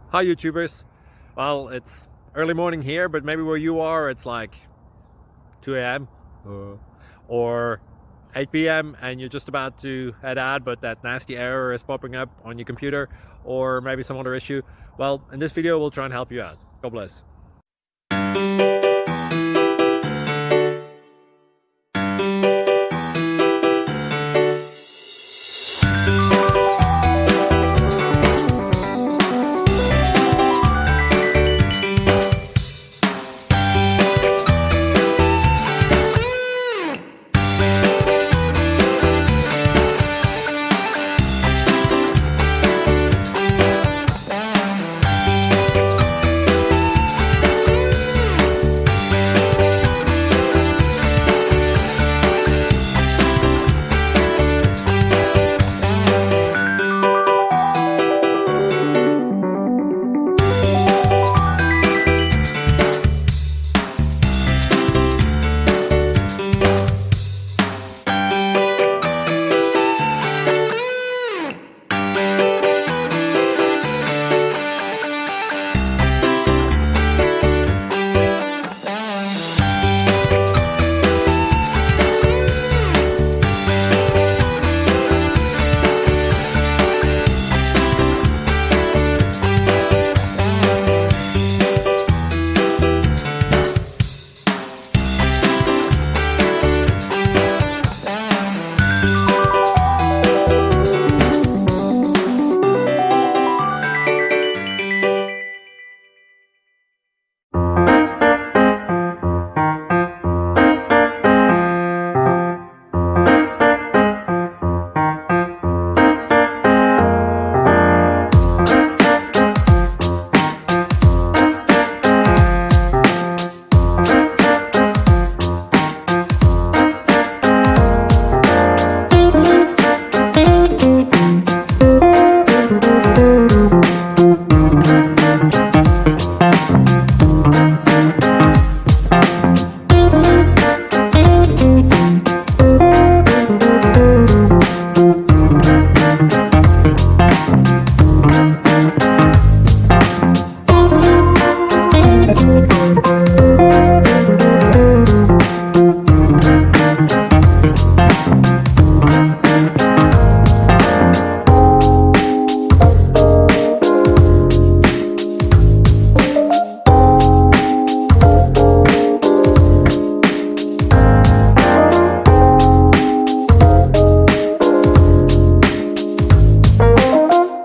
Hi YouTubers. Well, it's early morning here, but maybe where you are it's like 2 a.m. or 8 p.m. and you're just about to head out, but that nasty error is popping up on your computer, or maybe some other issue. Well, in this video we'll try and help you out. God bless.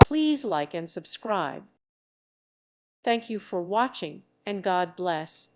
Please like and subscribe. Thank you for watching, and God bless.